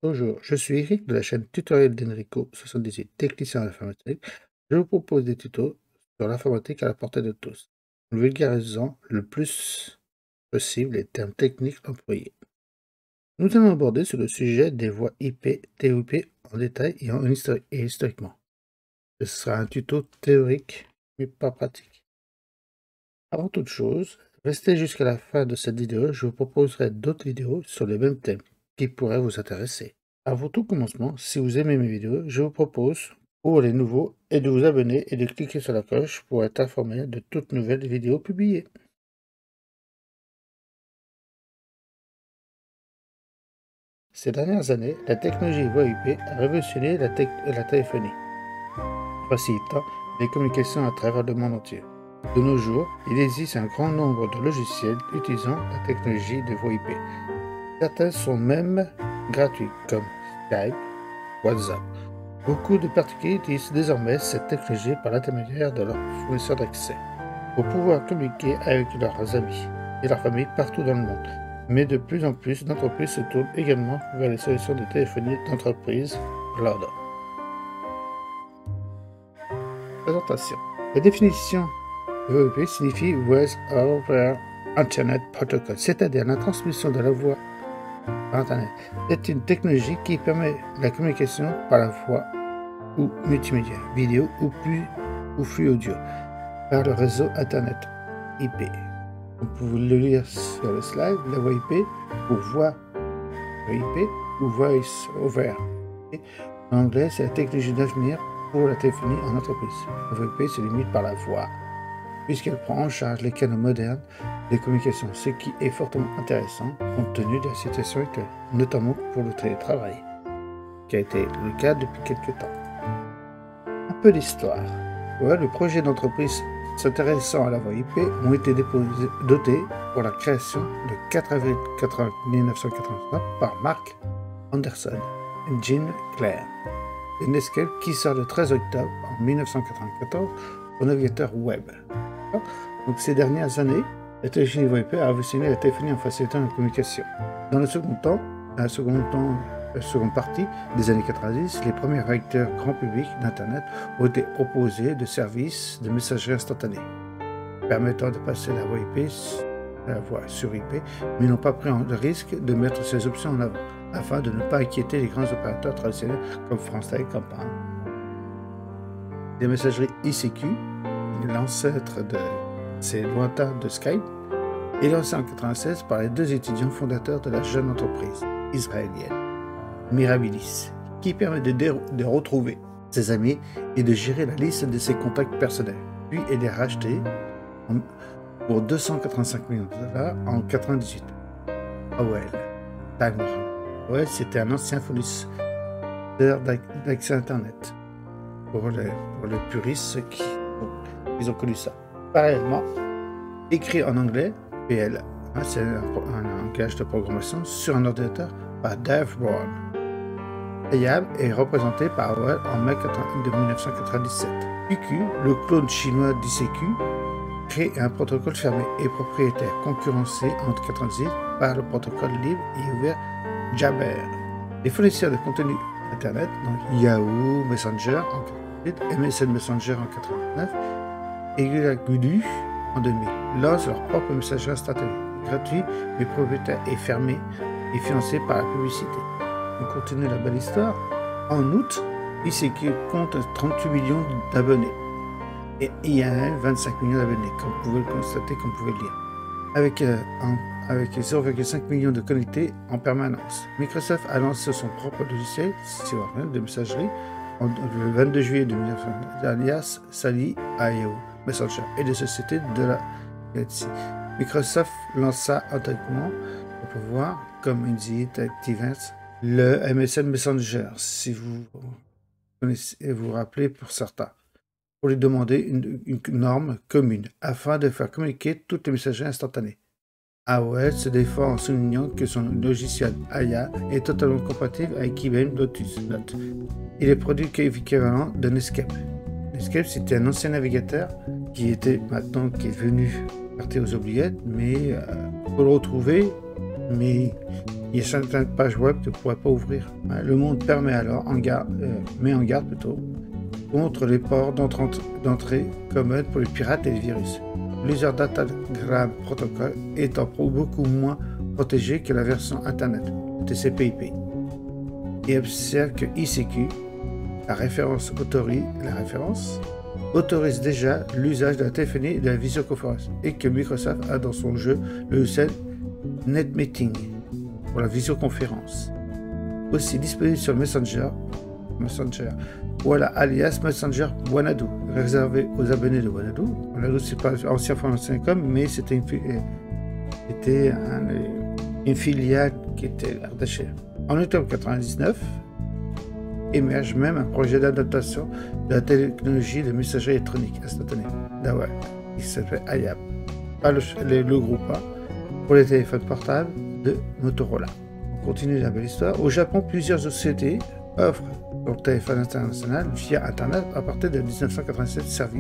Bonjour, je suis Eric de la chaîne Tutoriel d'Enrico 78, technicien en informatique. Je vous propose des tutos sur l'informatique à la portée de tous, en vulgarisant le plus possible les termes techniques employés. Nous allons aborder sur le sujet des voies IP, TOP en détail et historiquement. Ce sera un tuto théorique, mais pas pratique. Avant toute chose, restez jusqu'à la fin de cette vidéo, je vous proposerai d'autres vidéos sur les mêmes thèmes qui pourraient vous intéresser. Avant tout commencement, si vous aimez mes vidéos, je vous propose, pour les nouveaux, de vous abonner et de cliquer sur la cloche pour être informé de toutes nouvelles vidéos publiées. Ces dernières années, la technologie voix IP a révolutionné la téléphonie, facilitant les communications à travers le monde entier. De nos jours, il existe un grand nombre de logiciels utilisant la technologie de voix IP. Certains sont même gratuits, comme Skype, WhatsApp. Beaucoup de particuliers utilisent désormais cette technologie par l'intermédiaire de leur fournisseur d'accès, pour pouvoir communiquer avec leurs amis et leur famille partout dans le monde. Mais de plus en plus d'entreprises se tournent également vers les solutions de téléphonie d'entreprise cloud. Présentation. La définition de VoIP signifie Voice over Internet Protocol, c'est-à-dire la transmission de la voix par Internet. C'est une technologie qui permet la communication par la voix ou multimédia, vidéo ou flux audio, par le réseau Internet IP. Vous pouvez le lire sur le slide, la voix IP ou voix IP ou Voice over. En anglais, c'est la technologie d'avenir pour la téléphonie en entreprise. La voix IP se limite par la voix, puisqu'elle prend en charge les canaux modernes de communication, ce qui est fortement intéressant compte tenu de la situation actuelle, notamment pour le télétravail, qui a été le cas depuis quelques temps. Un peu d'histoire. Ouais, le projet d'entreprise s'intéressant à la voix IP ont été dotés pour la création le 4 avril 1989 par Mark Anderson et Gene Clare. Le Netscape qui sort le 13 octobre 1994 au navigateur web. Donc ces dernières années, la technologie VoIP a révolutionné la téléphonie en facilitant la communication. Dans le second temps, la seconde partie des années 90, les premiers réacteurs grand public d'Internet ont été proposés de services de messagerie instantanée, permettant de passer la voix sur IP, mais n'ont pas pris le risque de mettre ces options en avant, afin de ne pas inquiéter les grands opérateurs traditionnels comme France Télécom. Les messageries ICQ, l'ancêtre de ces lointains de Skype, est lancé en 1996 par les deux étudiants fondateurs de la jeune entreprise israélienne, Mirabilis, qui permet de retrouver ses amis et de gérer la liste de ses contacts personnels. Puis elle est rachetée pour 285 millions de dollars en 1998. AOL, Time Warner. AOL, c'était un ancien fournisseur d'accès Internet. Pour les puristes ils ont connu ça. Parallèlement, écrit en anglais, PL, c'est un langage de programmation sur un ordinateur par Dave Brown. IAM est représenté par AOL en mai de 1997. QQ, le clone chinois d'ICQ, crée un protocole fermé et propriétaire concurrencé entre 1998 par le protocole libre et ouvert Jabber. Les fournisseurs de contenu Internet, donc Yahoo Messenger en 1998, MSN Messenger en 1999 et Gulu en 2000, lancent leur propre messagerie instantanée, gratuit mais propriétaire et fermé et financé par la publicité. On continue la belle histoire. En août, ICQ compte 38 millions d'abonnés et IAM 25 millions d'abonnés, comme vous pouvez le constater, comme vous pouvez le lire, avec 0,5 millions de connectés en permanence. Microsoft a lancé son propre logiciel de messagerie le 22 juillet 2009, alias Sally Yahoo Messenger et des sociétés de la Galaxy. Microsoft lança automatiquement pour pouvoir, comme Indeed, ActiveX, le MSN Messenger, si vous vous rappelez pour certains, pour lui demander une norme commune afin de faire communiquer toutes les messageries instantanées. AOL se défend en soulignant que son logiciel Aya est totalement compatible avec IBM Lotus Note. Il est produit équivalent de Netscape. Netscape, c'était un ancien navigateur qui est venu partir aux oubliettes, mais on peut le retrouver, mais Il y a certaines pages web que ne pourrait pas ouvrir. Le monde permet alors, met en garde plutôt, contre les ports d'entrée communs pour les pirates et les virus. L'User Datagram Protocol étant beaucoup moins protégé que la version Internet, TCP/IP. Et observe que ICQ, la référence autorise déjà l'usage de la téléphonie et de la visioconférence, et que Microsoft a dans son jeu le logiciel NetMeeting pour la visioconférence. Aussi disponible sur Messenger, voilà, alias Messenger Wanadu, réservé aux abonnés de Wanadu. Wanadu, c'est pas ancien Force.com, mais c'était une filiale qui était rattachée. En octobre 1999, émerge même un projet d'adaptation de la technologie de messagerie électronique instantanée d'Huawei, qui s'appelle IAP, pas le groupe A, pour les téléphones portables de Motorola. On continue la belle histoire. Au Japon, plusieurs sociétés offrent leur téléphone international via Internet à partir de 1987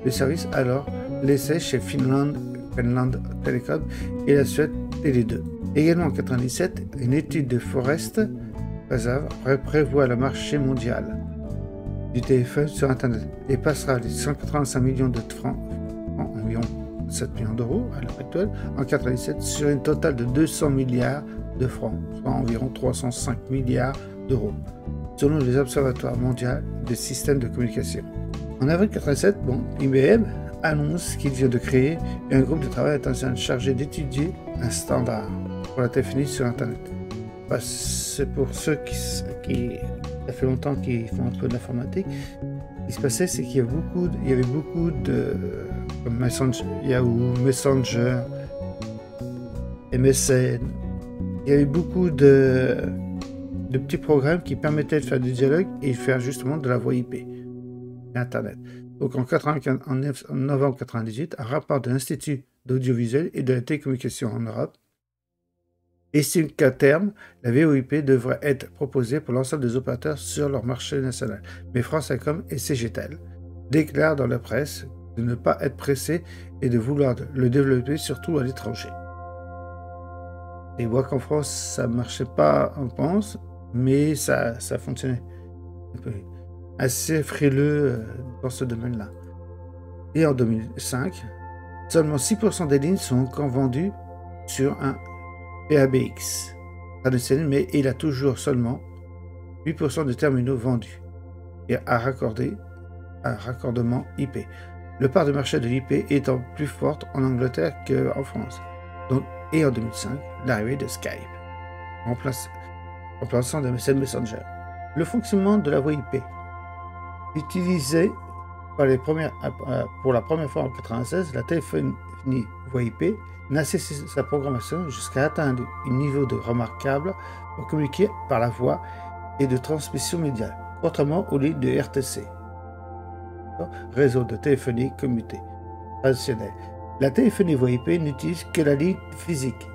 le service alors laissé chez Finland Telecom et la Suède Tele2. Également en 1997, une étude de Forrest Reserve prévoit le marché mondial du téléphone sur Internet et passera les 185 millions de francs, environ 7 millions d'euros à l'heure actuelle, en 1997 sur une totale de 200 milliards de francs, soit environ 305 milliards d'euros, selon les observatoires mondiaux des systèmes de communication. En avril 1987, IBM annonce qu'il vient de créer un groupe de travail international chargé d'étudier un standard pour la téléphonie sur Internet. C'est pour ceux qui ça fait longtemps qu'ils font un peu de l'informatique. Ce qui se passait, c'est qu'il y avait beaucoup de Messenger, Yahoo, Messenger, MSN. Il y avait beaucoup de petits programmes qui permettaient de faire du dialogue et de faire justement de la voix IP Internet. Donc en novembre 1998, un rapport de l'Institut d'audiovisuel et de la télécommunication en Europe estime qu'à terme, la VoIP devrait être proposée pour l'ensemble des opérateurs sur leur marché national. Mais France Télécom et CGTEL déclarent dans la presse de ne pas être pressés et de vouloir le développer surtout à l'étranger. Et voit qu'en France, ça ne marchait pas, on pense, mais ça fonctionnait. Un peu assez frileux dans ce domaine-là. Et en 2005, seulement 6% des lignes sont encore vendues sur un PABX traditionnel, mais il a toujours seulement 8% de terminaux vendus et à raccordement IP. Le part de marché de l'IP étant plus forte en Angleterre qu'en France. Donc, et en 2005, l'arrivée de Skype, remplaçant de MSN Messenger. Le fonctionnement de la voie IP, utilisé pour la première fois en 1996, la téléphonie voie IP n'a cessé sa programmation jusqu'à atteindre un niveau de remarquable pour communiquer par la voix et de transmission médiale, contrairement aux lignes de RTC, réseau de téléphonie commutée traditionnel. La téléphonie voix IP n'utilise que la ligne physique.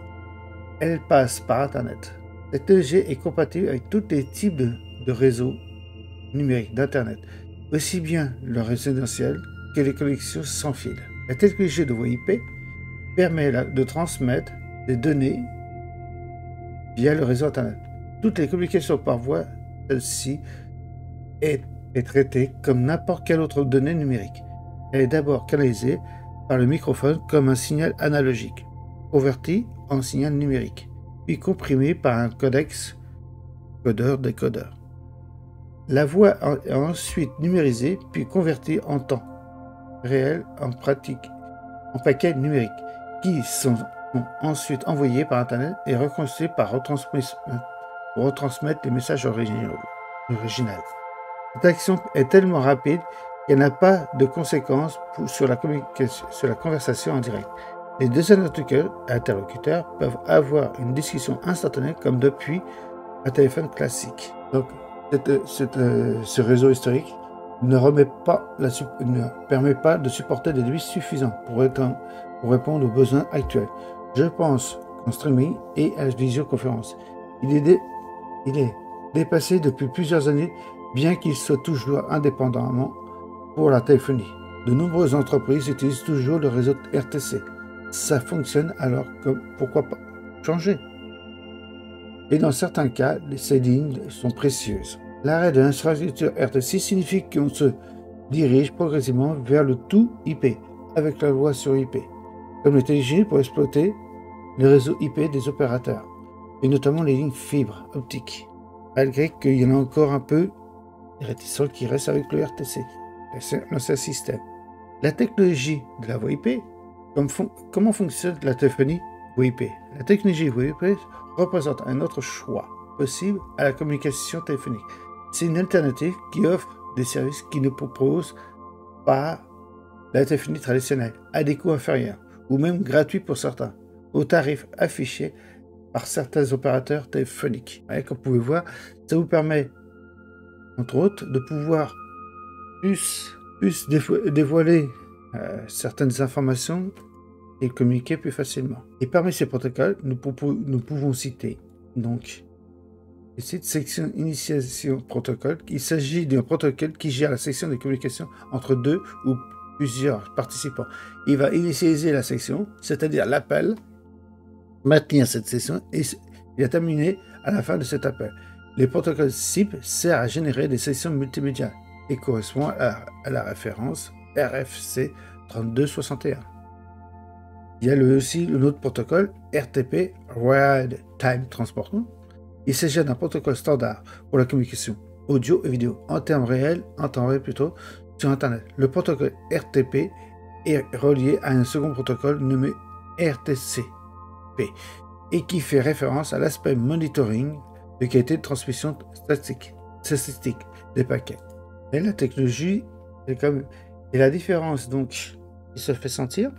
Elle passe par Internet. Cette technologie est compatible avec tous les types de réseaux numériques d'Internet, aussi bien le résidentiel que les connexions sans fil. La technologie de voix IP permet de transmettre des données via le réseau Internet. Toutes les communications par voie, celle-ci est traitée comme n'importe quelle autre donnée numérique. Elle est d'abord canalisée par le microphone comme un signal analogique, converti en signal numérique, puis comprimé par un codex codeur-décodeur. La voix est ensuite numérisée, puis convertie en temps réel en paquets numériques, qui sont ensuite envoyés par Internet et reconstruits pour retransmettre les messages originaux. Cette action est tellement rapide qu'elle n'a pas de conséquences sur la conversation en direct. Les deux interlocuteurs peuvent avoir une discussion instantanée comme depuis un téléphone classique. Donc, ce réseau historique ne permet pas de supporter des débits suffisants pour répondre aux besoins actuels. Je pense qu'en streaming et à la visioconférence, il est dépassé depuis plusieurs années, bien qu'il soit toujours indépendamment pour la téléphonie. De nombreuses entreprises utilisent toujours le réseau RTC. Ça fonctionne alors pourquoi pas changer? et dans certains cas, ces lignes sont précieuses. L'arrêt de l'infrastructure RTC signifie qu'on se dirige progressivement vers le tout IP, avec la loi sur IP, comme le TG pour exploiter le réseau IP des opérateurs, et notamment les lignes fibres optiques, malgré qu'il y en a encore un peu des réticents qui restent avec le RTC, l'ancien système. La technologie de la voie IP, comment fonctionne la téléphonie voie IP? La technologie voie IP représente un autre choix possible à la communication téléphonique. C'est une alternative qui offre des services qui ne proposent pas la téléphonie traditionnelle, à des coûts inférieurs, ou même gratuits pour certains, aux tarifs affichés par certains opérateurs téléphoniques. Et comme vous pouvez voir, ça vous permet, entre autres, de pouvoir plus dévoiler certaines informations et communiquer plus facilement. Et parmi ces protocoles, nous pouvons citer donc cette section initiation protocole. Il s'agit d'un protocole qui gère la section de communication entre deux ou plusieurs participants. Il va initialiser la section, c'est-à-dire l'appel, maintenir cette section et il va terminer à la fin de cet appel. Le protocole SIP sert à générer des sessions multimédia et correspond à la référence RFC 3261. Il y a aussi le autre protocole RTP, Real Time Transport. Il s'agit d'un protocole standard pour la communication audio et vidéo en temps réel plutôt, sur Internet. Le protocole RTP est relié à un second protocole nommé RTCP et qui fait référence à l'aspect monitoring de qualité de transmission statistique des paquets. Et la technologie et la différence donc qui se fait sentir,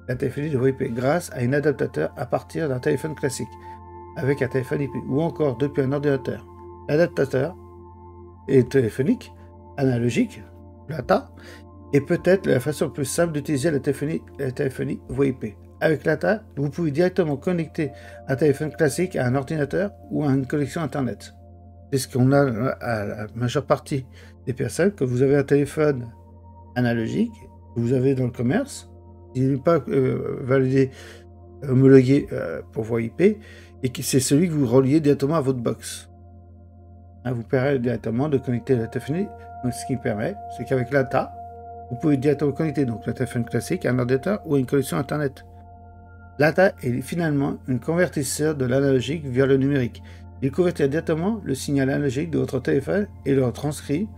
la téléphonie de voie IP grâce à un adaptateur à partir d'un téléphone classique avec un téléphone IP ou encore depuis un ordinateur. L'adaptateur est téléphonique, analogique, l'ATA, et peut-être la façon plus simple d'utiliser la téléphonie voie IP. Avec l'ATA, vous pouvez directement connecter un téléphone classique à un ordinateur ou à une connexion Internet. C'est ce qu'on a à la majeure partie des personnes. Quand vous avez un téléphone analogique, que vous avez dans le commerce, il n'est pas validé, homologué pour voie IP, et que c'est celui que vous reliez directement à votre box. Vous permet directement de connecter la téléphonie. Donc, ce qui permet, c'est qu'avec l'ATA, vous pouvez directement connecter donc le téléphone classique à un ordinateur ou à une connexion Internet. L'ATA est finalement un convertisseur de l'analogique vers le numérique. Il convertit directement le signal analogique de votre téléphone et le transcrit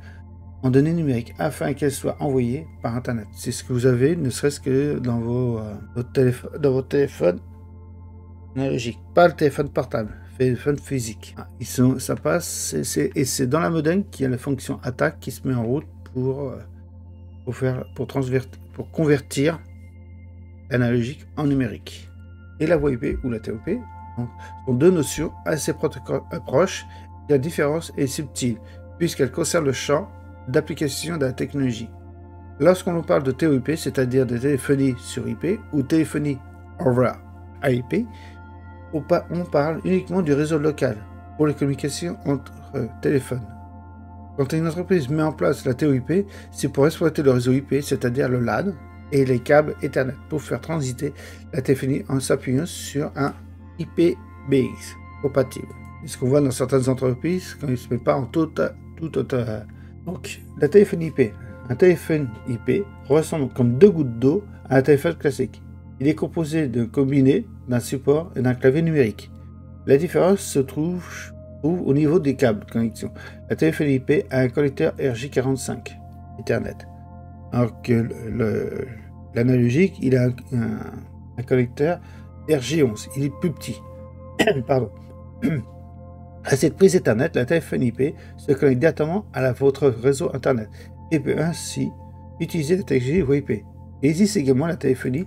en données numériques afin qu'elles soient envoyées par Internet. C'est ce que vous avez, ne serait-ce que dans votre téléphone analogique, pas le téléphone portable, le téléphone physique. Ça passe, et c'est dans la modem qu'il y a la fonction ATA qui se met en route pour convertir l'analogique en numérique. Et la voie IP ou la TOP sont deux notions assez proches. La différence est subtile puisqu'elle concerne le champ d'application de la technologie. Lorsqu'on nous parle de TOIP, c'est-à-dire de téléphonie sur IP ou téléphonie over IP, on parle uniquement du réseau local pour les communications entre téléphones. Quand une entreprise met en place la TOIP, c'est pour exploiter le réseau IP, c'est-à-dire le LAN et les câbles Ethernet pour faire transiter la téléphonie en s'appuyant sur un IPBX compatible. C'est ce qu'on voit dans certaines entreprises quand ils ne se mettent pas en tout. Donc, la téléphonie IP. Un téléphone IP ressemble comme deux gouttes d'eau à un téléphone classique. Il est composé d'un combiné, d'un support et d'un clavier numérique. La différence se trouve au niveau des câbles de connexion. La téléphonie IP a un connecteur RJ45 Ethernet. Alors que l'analogique, il a un connecteur RJ11. Il est plus petit. Pardon. À cette prise Ethernet, la téléphonie IP se connecte directement à votre réseau Internet et peut ainsi utiliser la technologie WiP. Il existe également la téléphonie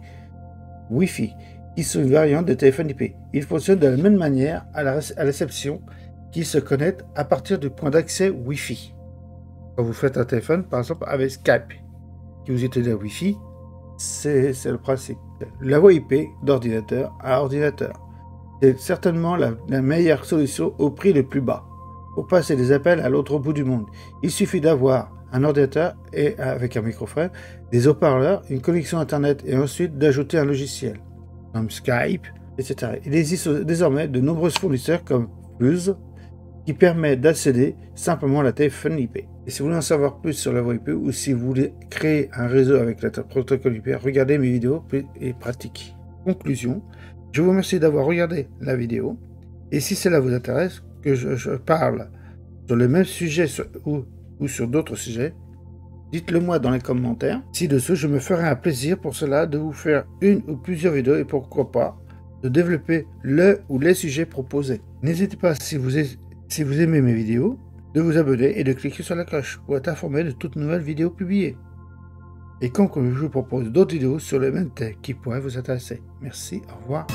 Wi-Fi, qui sont une variante de téléphone IP. Il fonctionne de la même manière à la réception, qui se connecte à partir du point d'accès Wi-Fi. Quand vous faites un téléphone, par exemple avec Skype, qui vous utilisez la Wi-Fi, c'est le principe. La voie IP d'ordinateur à ordinateur. C'est certainement la meilleure solution au prix le plus bas. Pour passer des appels à l'autre bout du monde, il suffit d'avoir un ordinateur et avec un microphone, des haut-parleurs, une connexion Internet et ensuite d'ajouter un logiciel, comme Skype, etc. Il existe désormais de nombreux fournisseurs comme Plus qui permet d'accéder simplement à la téléphone IP. Et si vous voulez en savoir plus sur la voie IP ou si vous voulez créer un réseau avec le protocole IP, regardez mes vidéos et pratiques. Conclusion, je vous remercie d'avoir regardé la vidéo et si cela vous intéresse que je parle sur le même sujet ou sur d'autres sujets, dites-le moi dans les commentaires. Ci-dessous, je me ferai un plaisir pour cela de vous faire une ou plusieurs vidéos et pourquoi pas de développer le ou les sujets proposés. N'hésitez pas, si vous aimez mes vidéos, de vous abonner et de cliquer sur la cloche pour être informé de toutes nouvelles vidéos publiées. Et quand je vous propose d'autres vidéos sur le même thème qui pourraient vous intéresser. Merci, au revoir.